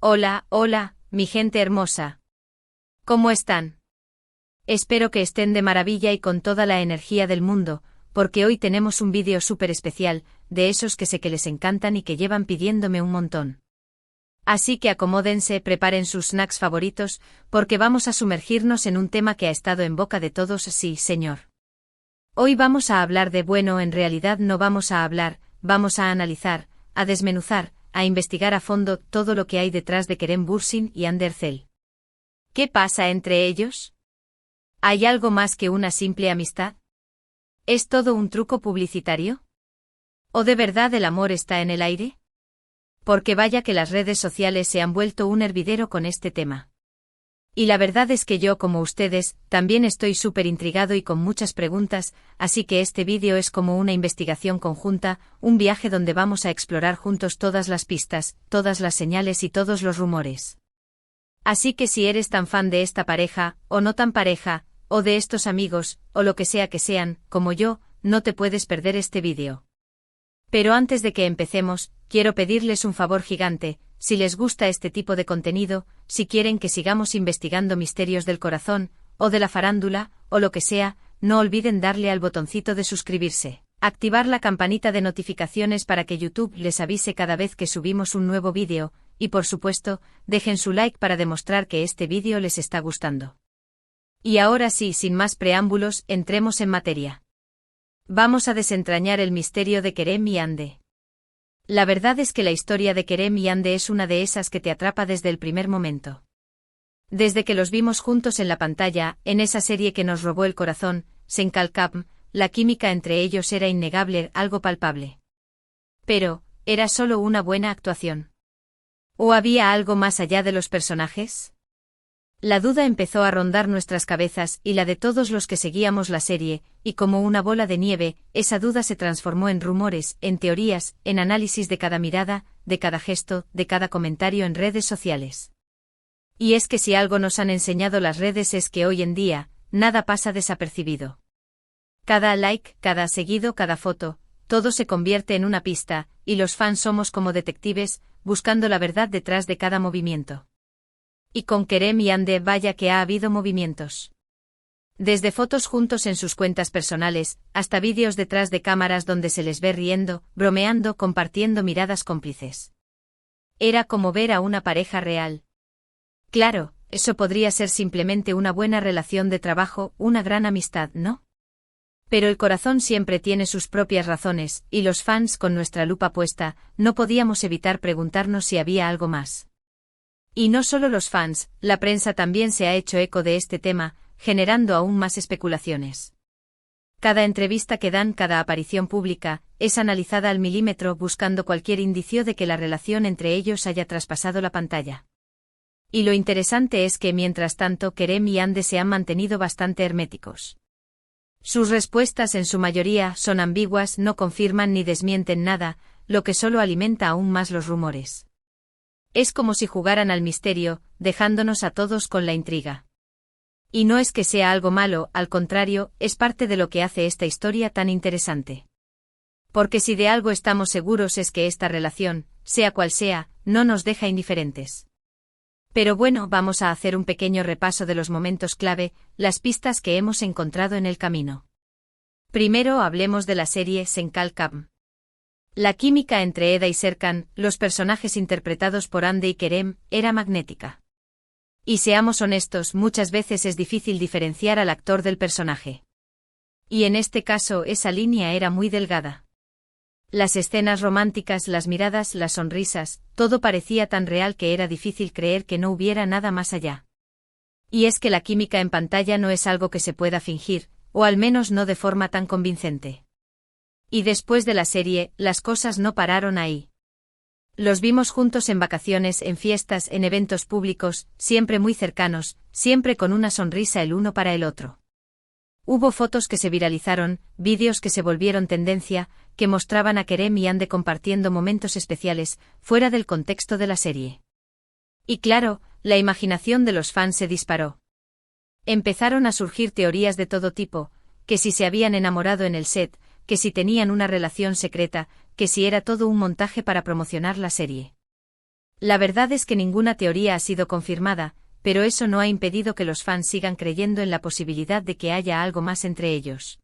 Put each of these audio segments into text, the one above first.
Hola, hola, mi gente hermosa. ¿Cómo están? Espero que estén de maravilla y con toda la energía del mundo, porque hoy tenemos un vídeo súper especial, de esos que sé que les encantan y que llevan pidiéndome un montón. Así que acomódense, preparen sus snacks favoritos, porque vamos a sumergirnos en un tema que ha estado en boca de todos, sí, señor. Hoy vamos a hablar de, bueno, en realidad no vamos a hablar, vamos a analizar, a desmenuzar, a investigar a fondo todo lo que hay detrás de Kerem Bürsin y Hande Erçel. ¿Qué pasa entre ellos? ¿Hay algo más que una simple amistad? ¿Es todo un truco publicitario? ¿O de verdad el amor está en el aire? Porque vaya que las redes sociales se han vuelto un hervidero con este tema. Y la verdad es que yo, como ustedes, también estoy súper intrigado y con muchas preguntas, así que este vídeo es como una investigación conjunta, un viaje donde vamos a explorar juntos todas las pistas, todas las señales y todos los rumores. Así que si eres tan fan de esta pareja, o no tan pareja, o de estos amigos, o lo que sea que sean, como yo, no te puedes perder este vídeo. Pero antes de que empecemos, quiero pedirles un favor gigante. Si les gusta este tipo de contenido, si quieren que sigamos investigando misterios del corazón, o de la farándula, o lo que sea, no olviden darle al botoncito de suscribirse, activar la campanita de notificaciones para que YouTube les avise cada vez que subimos un nuevo vídeo, y por supuesto, dejen su like para demostrar que este vídeo les está gustando. Y ahora sí, sin más preámbulos, entremos en materia. Vamos a desentrañar el misterio de Kerem y Hande. La verdad es que la historia de Kerem y Hande es una de esas que te atrapa desde el primer momento. Desde que los vimos juntos en la pantalla, en esa serie que nos robó el corazón, Sen Kalkam, la química entre ellos era innegable, algo palpable. Pero, ¿era solo una buena actuación? ¿O había algo más allá de los personajes? La duda empezó a rondar nuestras cabezas y la de todos los que seguíamos la serie, y como una bola de nieve, esa duda se transformó en rumores, en teorías, en análisis de cada mirada, de cada gesto, de cada comentario en redes sociales. Y es que si algo nos han enseñado las redes es que hoy en día, nada pasa desapercibido. Cada like, cada seguido, cada foto, todo se convierte en una pista, y los fans somos como detectives, buscando la verdad detrás de cada movimiento. Y con Kerem y Hande vaya que ha habido movimientos. Desde fotos juntos en sus cuentas personales, hasta vídeos detrás de cámaras donde se les ve riendo, bromeando, compartiendo miradas cómplices. Era como ver a una pareja real. Claro, eso podría ser simplemente una buena relación de trabajo, una gran amistad, ¿no? Pero el corazón siempre tiene sus propias razones, y los fans, con nuestra lupa puesta, no podíamos evitar preguntarnos si había algo más. Y no solo los fans, la prensa también se ha hecho eco de este tema, generando aún más especulaciones. Cada entrevista que dan, cada aparición pública, es analizada al milímetro buscando cualquier indicio de que la relación entre ellos haya traspasado la pantalla. Y lo interesante es que mientras tanto Kerem y Hande se han mantenido bastante herméticos. Sus respuestas en su mayoría son ambiguas, no confirman ni desmienten nada, lo que solo alimenta aún más los rumores. Es como si jugaran al misterio, dejándonos a todos con la intriga. Y no es que sea algo malo, al contrario, es parte de lo que hace esta historia tan interesante. Porque si de algo estamos seguros es que esta relación, sea cual sea, no nos deja indiferentes. Pero bueno, vamos a hacer un pequeño repaso de los momentos clave, las pistas que hemos encontrado en el camino. Primero hablemos de la serie Sen Kalkam. La química entre Eda y Serkan, los personajes interpretados por Hande y Kerem, era magnética. Y seamos honestos, muchas veces es difícil diferenciar al actor del personaje. Y en este caso esa línea era muy delgada. Las escenas románticas, las miradas, las sonrisas, todo parecía tan real que era difícil creer que no hubiera nada más allá. Y es que la química en pantalla no es algo que se pueda fingir, o al menos no de forma tan convincente. Y después de la serie, las cosas no pararon ahí. Los vimos juntos en vacaciones, en fiestas, en eventos públicos, siempre muy cercanos, siempre con una sonrisa el uno para el otro. Hubo fotos que se viralizaron, vídeos que se volvieron tendencia, que mostraban a Kerem y Hande compartiendo momentos especiales, fuera del contexto de la serie. Y claro, la imaginación de los fans se disparó. Empezaron a surgir teorías de todo tipo, que si se habían enamorado en el set, que si tenían una relación secreta, que si era todo un montaje para promocionar la serie. La verdad es que ninguna teoría ha sido confirmada, pero eso no ha impedido que los fans sigan creyendo en la posibilidad de que haya algo más entre ellos.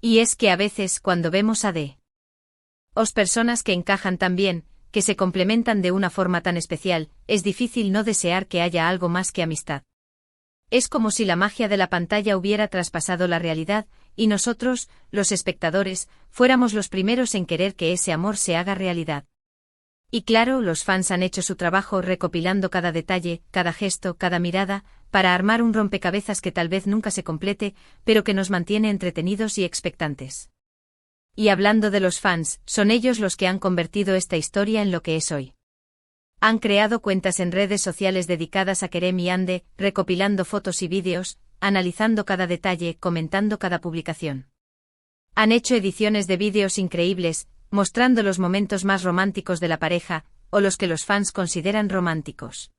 Y es que a veces, cuando vemos a dos personas que encajan tan bien, que se complementan de una forma tan especial, es difícil no desear que haya algo más que amistad. Es como si la magia de la pantalla hubiera traspasado la realidad, y nosotros, los espectadores, fuéramos los primeros en querer que ese amor se haga realidad. Y claro, los fans han hecho su trabajo recopilando cada detalle, cada gesto, cada mirada, para armar un rompecabezas que tal vez nunca se complete, pero que nos mantiene entretenidos y expectantes. Y hablando de los fans, son ellos los que han convertido esta historia en lo que es hoy. Han creado cuentas en redes sociales dedicadas a Kerem y Ande, recopilando fotos y vídeos, analizando cada detalle, comentando cada publicación. Han hecho ediciones de vídeos increíbles, mostrando los momentos más románticos de la pareja, o los que los fans consideran románticos.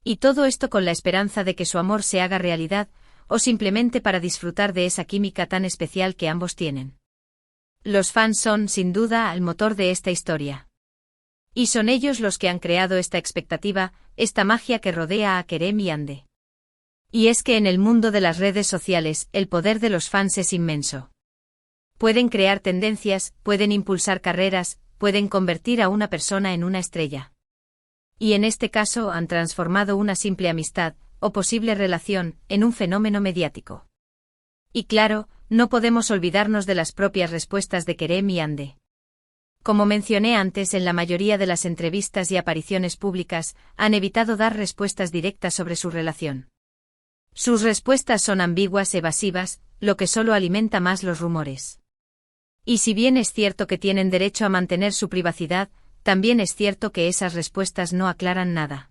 Y todo esto con la esperanza de que su amor se haga realidad, o simplemente para disfrutar de esa química tan especial que ambos tienen. Los fans son, sin duda, el motor de esta historia. Y son ellos los que han creado esta expectativa, esta magia que rodea a Kerem y Ande. Y es que en el mundo de las redes sociales, el poder de los fans es inmenso. Pueden crear tendencias, pueden impulsar carreras, pueden convertir a una persona en una estrella. Y en este caso han transformado una simple amistad, o posible relación, en un fenómeno mediático. Y claro, no podemos olvidarnos de las propias respuestas de Kerem y Ande. Como mencioné antes, en la mayoría de las entrevistas y apariciones públicas, han evitado dar respuestas directas sobre su relación. Sus respuestas son ambiguas, evasivas, lo que solo alimenta más los rumores. Y si bien es cierto que tienen derecho a mantener su privacidad, también es cierto que esas respuestas no aclaran nada.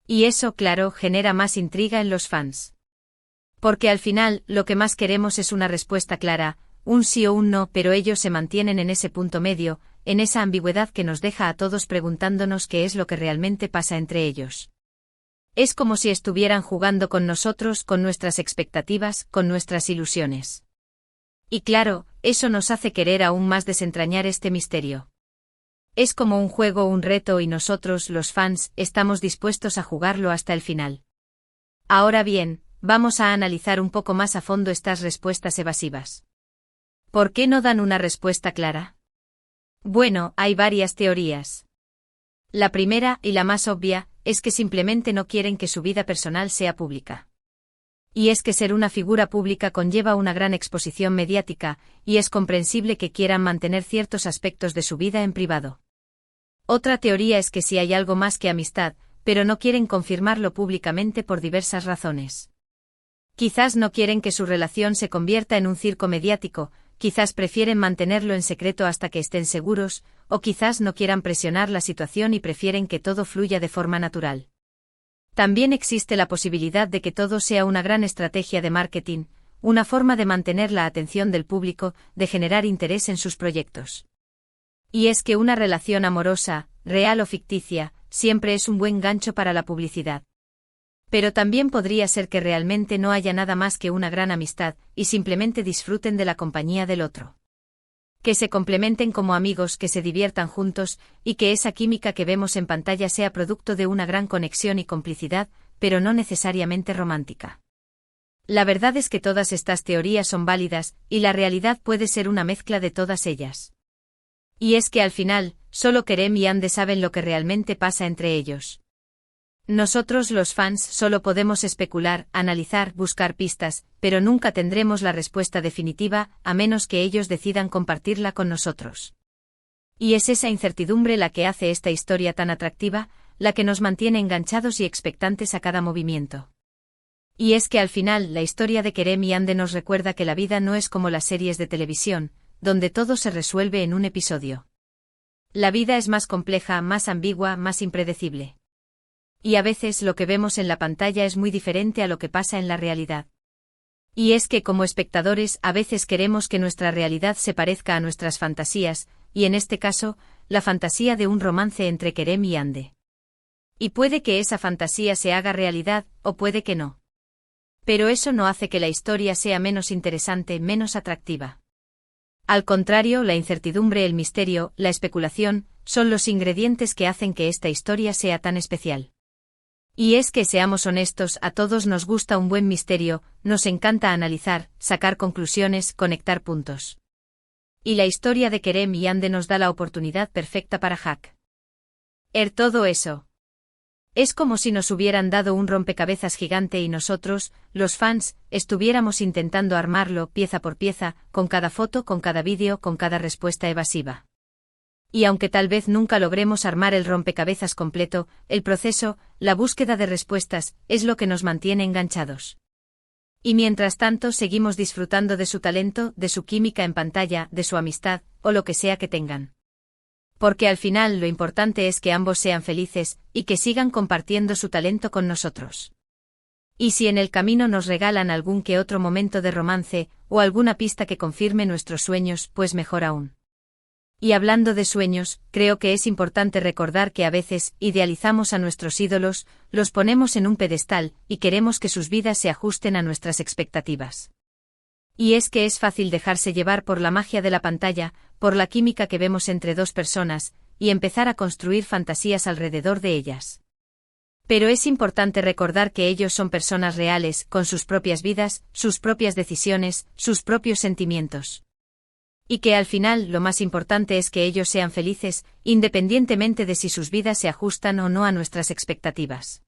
Y eso, claro, genera más intriga en los fans. Porque al final, lo que más queremos es una respuesta clara, un sí o un no, pero ellos se mantienen en ese punto medio, en esa ambigüedad que nos deja a todos preguntándonos qué es lo que realmente pasa entre ellos. Es como si estuvieran jugando con nosotros, con nuestras expectativas, con nuestras ilusiones. Y claro, eso nos hace querer aún más desentrañar este misterio. Es como un juego o un reto y nosotros, los fans, estamos dispuestos a jugarlo hasta el final. Ahora bien, vamos a analizar un poco más a fondo estas respuestas evasivas. ¿Por qué no dan una respuesta clara? Bueno, hay varias teorías. La primera, y la más obvia, es que simplemente no quieren que su vida personal sea pública. Y es que ser una figura pública conlleva una gran exposición mediática, y es comprensible que quieran mantener ciertos aspectos de su vida en privado. Otra teoría es que sí hay algo más que amistad, pero no quieren confirmarlo públicamente por diversas razones. Quizás no quieren que su relación se convierta en un circo mediático, quizás prefieren mantenerlo en secreto hasta que estén seguros, o quizás no quieran presionar la situación y prefieren que todo fluya de forma natural. También existe la posibilidad de que todo sea una gran estrategia de marketing, una forma de mantener la atención del público, de generar interés en sus proyectos. Y es que una relación amorosa, real o ficticia, siempre es un buen gancho para la publicidad. Pero también podría ser que realmente no haya nada más que una gran amistad, y simplemente disfruten de la compañía del otro. Que se complementen como amigos, que se diviertan juntos, y que esa química que vemos en pantalla sea producto de una gran conexión y complicidad, pero no necesariamente romántica. La verdad es que todas estas teorías son válidas, y la realidad puede ser una mezcla de todas ellas. Y es que al final, solo Kerem y Ande saben lo que realmente pasa entre ellos. Nosotros los fans solo podemos especular, analizar, buscar pistas, pero nunca tendremos la respuesta definitiva, a menos que ellos decidan compartirla con nosotros. Y es esa incertidumbre la que hace esta historia tan atractiva, la que nos mantiene enganchados y expectantes a cada movimiento. Y es que al final la historia de Kerem y Ande nos recuerda que la vida no es como las series de televisión, donde todo se resuelve en un episodio. La vida es más compleja, más ambigua, más impredecible. Y a veces lo que vemos en la pantalla es muy diferente a lo que pasa en la realidad. Y es que como espectadores a veces queremos que nuestra realidad se parezca a nuestras fantasías, y en este caso, la fantasía de un romance entre Kerem y Ande. Y puede que esa fantasía se haga realidad, o puede que no. Pero eso no hace que la historia sea menos interesante, menos atractiva. Al contrario, la incertidumbre, el misterio, la especulación, son los ingredientes que hacen que esta historia sea tan especial. Y es que, seamos honestos, a todos nos gusta un buen misterio, nos encanta analizar, sacar conclusiones, conectar puntos. Y la historia de Kerem y Ande nos da la oportunidad perfecta para hack. Todo eso. Es como si nos hubieran dado un rompecabezas gigante y nosotros, los fans, estuviéramos intentando armarlo pieza por pieza, con cada foto, con cada vídeo, con cada respuesta evasiva. Y aunque tal vez nunca logremos armar el rompecabezas completo, el proceso, la búsqueda de respuestas, es lo que nos mantiene enganchados. Y mientras tanto seguimos disfrutando de su talento, de su química en pantalla, de su amistad, o lo que sea que tengan. Porque al final lo importante es que ambos sean felices, y que sigan compartiendo su talento con nosotros. Y si en el camino nos regalan algún que otro momento de romance, o alguna pista que confirme nuestros sueños, pues mejor aún. Y hablando de sueños, creo que es importante recordar que a veces idealizamos a nuestros ídolos, los ponemos en un pedestal, y queremos que sus vidas se ajusten a nuestras expectativas. Y es que es fácil dejarse llevar por la magia de la pantalla, por la química que vemos entre dos personas, y empezar a construir fantasías alrededor de ellas. Pero es importante recordar que ellos son personas reales, con sus propias vidas, sus propias decisiones, sus propios sentimientos. Y que al final lo más importante es que ellos sean felices, independientemente de si sus vidas se ajustan o no a nuestras expectativas.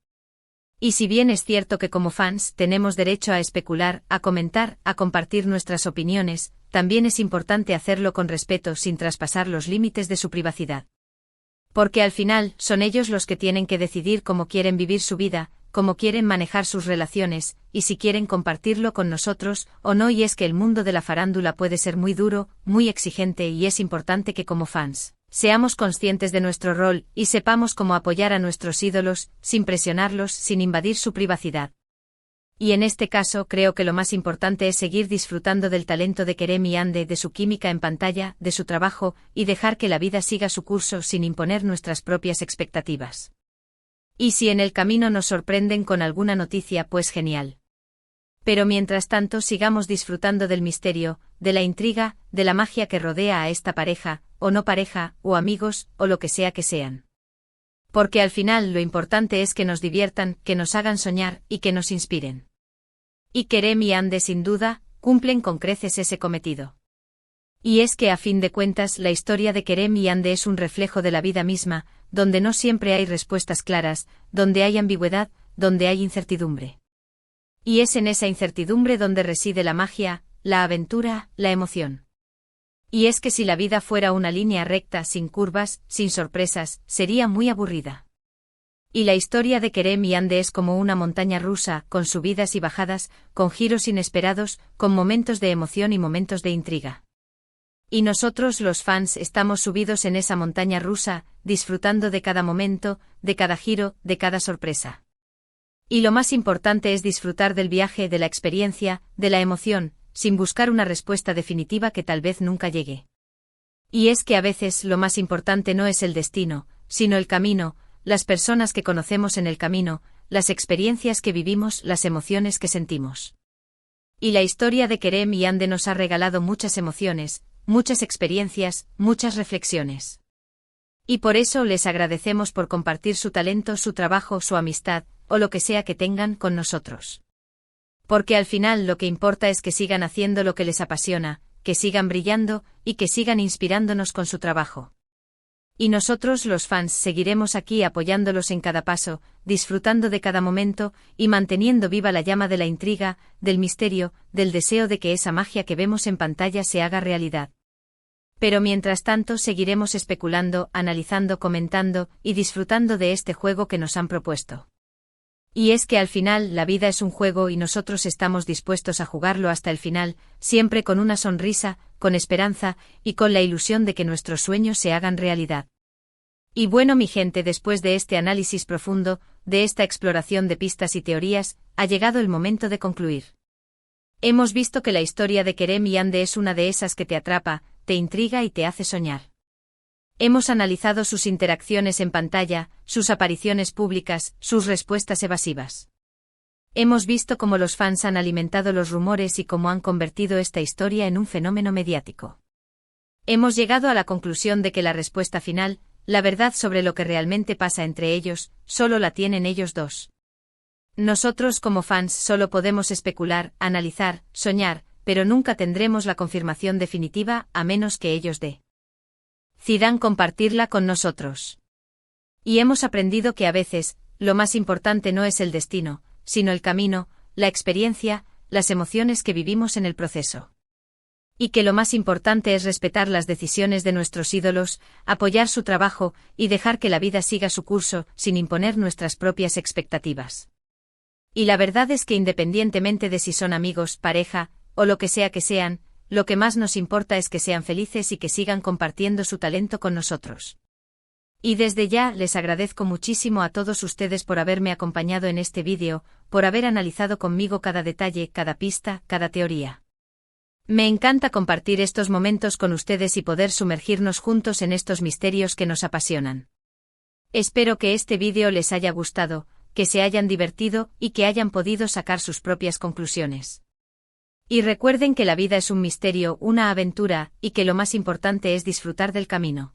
Y si bien es cierto que como fans tenemos derecho a especular, a comentar, a compartir nuestras opiniones, también es importante hacerlo con respeto sin traspasar los límites de su privacidad. Porque al final son ellos los que tienen que decidir cómo quieren vivir su vida, cómo quieren manejar sus relaciones, y si quieren compartirlo con nosotros o no. Y es que el mundo de la farándula puede ser muy duro, muy exigente, y es importante que como fans seamos conscientes de nuestro rol y sepamos cómo apoyar a nuestros ídolos, sin presionarlos, sin invadir su privacidad. Y en este caso creo que lo más importante es seguir disfrutando del talento de Kerem y Ande, de su química en pantalla, de su trabajo, y dejar que la vida siga su curso sin imponer nuestras propias expectativas. Y si en el camino nos sorprenden con alguna noticia, pues genial. Pero mientras tanto sigamos disfrutando del misterio, de la intriga, de la magia que rodea a esta pareja, o no pareja, o amigos, o lo que sea que sean. Porque al final lo importante es que nos diviertan, que nos hagan soñar, y que nos inspiren. Y Kerem y Ande sin duda, cumplen con creces ese cometido. Y es que a fin de cuentas la historia de Kerem y Ande es un reflejo de la vida misma, donde no siempre hay respuestas claras, donde hay ambigüedad, donde hay incertidumbre. Y es en esa incertidumbre donde reside la magia, la aventura, la emoción. Y es que si la vida fuera una línea recta, sin curvas, sin sorpresas, sería muy aburrida. Y la historia de Kerem y Ande es como una montaña rusa, con subidas y bajadas, con giros inesperados, con momentos de emoción y momentos de intriga. Y nosotros los fans estamos subidos en esa montaña rusa, disfrutando de cada momento, de cada giro, de cada sorpresa. Y lo más importante es disfrutar del viaje, de la experiencia, de la emoción, sin buscar una respuesta definitiva que tal vez nunca llegue. Y es que a veces lo más importante no es el destino, sino el camino, las personas que conocemos en el camino, las experiencias que vivimos, las emociones que sentimos. Y la historia de Kerem y Ande nos ha regalado muchas emociones, muchas experiencias, muchas reflexiones. Y por eso les agradecemos por compartir su talento, su trabajo, su amistad, o lo que sea que tengan con nosotros. Porque al final lo que importa es que sigan haciendo lo que les apasiona, que sigan brillando, y que sigan inspirándonos con su trabajo. Y nosotros los fans seguiremos aquí apoyándolos en cada paso, disfrutando de cada momento, y manteniendo viva la llama de la intriga, del misterio, del deseo de que esa magia que vemos en pantalla se haga realidad. Pero mientras tanto seguiremos especulando, analizando, comentando, y disfrutando de este juego que nos han propuesto. Y es que al final la vida es un juego y nosotros estamos dispuestos a jugarlo hasta el final, siempre con una sonrisa, con esperanza, y con la ilusión de que nuestros sueños se hagan realidad. Y bueno, mi gente, después de este análisis profundo, de esta exploración de pistas y teorías, ha llegado el momento de concluir. Hemos visto que la historia de Kerem y Ande es una de esas que te atrapa, te intriga y te hace soñar. Hemos analizado sus interacciones en pantalla, sus apariciones públicas, sus respuestas evasivas. Hemos visto cómo los fans han alimentado los rumores y cómo han convertido esta historia en un fenómeno mediático. Hemos llegado a la conclusión de que la respuesta final, la verdad sobre lo que realmente pasa entre ellos, solo la tienen ellos dos. Nosotros como fans solo podemos especular, analizar, soñar, pero nunca tendremos la confirmación definitiva a menos que ellos decidan compartirla con nosotros. Y hemos aprendido que a veces, lo más importante no es el destino, sino el camino, la experiencia, las emociones que vivimos en el proceso. Y que lo más importante es respetar las decisiones de nuestros ídolos, apoyar su trabajo y dejar que la vida siga su curso sin imponer nuestras propias expectativas. Y la verdad es que independientemente de si son amigos, pareja, o lo que sea que sean, lo que más nos importa es que sean felices y que sigan compartiendo su talento con nosotros. Y desde ya les agradezco muchísimo a todos ustedes por haberme acompañado en este vídeo, por haber analizado conmigo cada detalle, cada pista, cada teoría. Me encanta compartir estos momentos con ustedes y poder sumergirnos juntos en estos misterios que nos apasionan. Espero que este vídeo les haya gustado, que se hayan divertido y que hayan podido sacar sus propias conclusiones. Y recuerden que la vida es un misterio, una aventura, y que lo más importante es disfrutar del camino.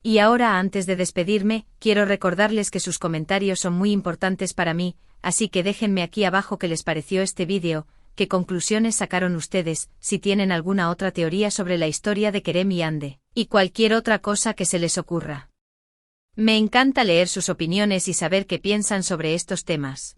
Y ahora, antes de despedirme, quiero recordarles que sus comentarios son muy importantes para mí, así que déjenme aquí abajo qué les pareció este vídeo, qué conclusiones sacaron ustedes, si tienen alguna otra teoría sobre la historia de Kerem y Ande, y cualquier otra cosa que se les ocurra. Me encanta leer sus opiniones y saber qué piensan sobre estos temas.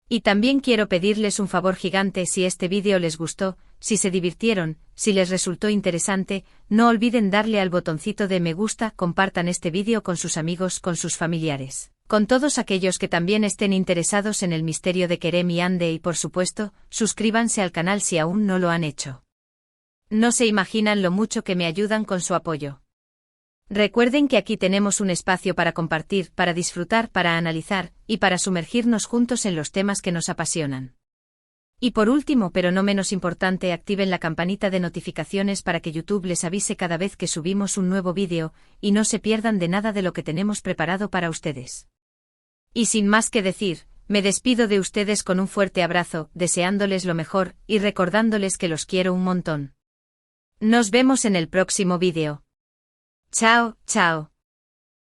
Y también quiero pedirles un favor gigante: si este vídeo les gustó, si se divirtieron, si les resultó interesante, no olviden darle al botoncito de me gusta, compartan este vídeo con sus amigos, con sus familiares, con todos aquellos que también estén interesados en el misterio de Kerem y Ande y por supuesto, suscríbanse al canal si aún no lo han hecho. No se imaginan lo mucho que me ayudan con su apoyo. Recuerden que aquí tenemos un espacio para compartir, para disfrutar, para analizar, y para sumergirnos juntos en los temas que nos apasionan. Y por último, pero no menos importante, activen la campanita de notificaciones para que YouTube les avise cada vez que subimos un nuevo vídeo, y no se pierdan de nada de lo que tenemos preparado para ustedes. Y sin más que decir, me despido de ustedes con un fuerte abrazo, deseándoles lo mejor, y recordándoles que los quiero un montón. Nos vemos en el próximo vídeo. Chao, chao.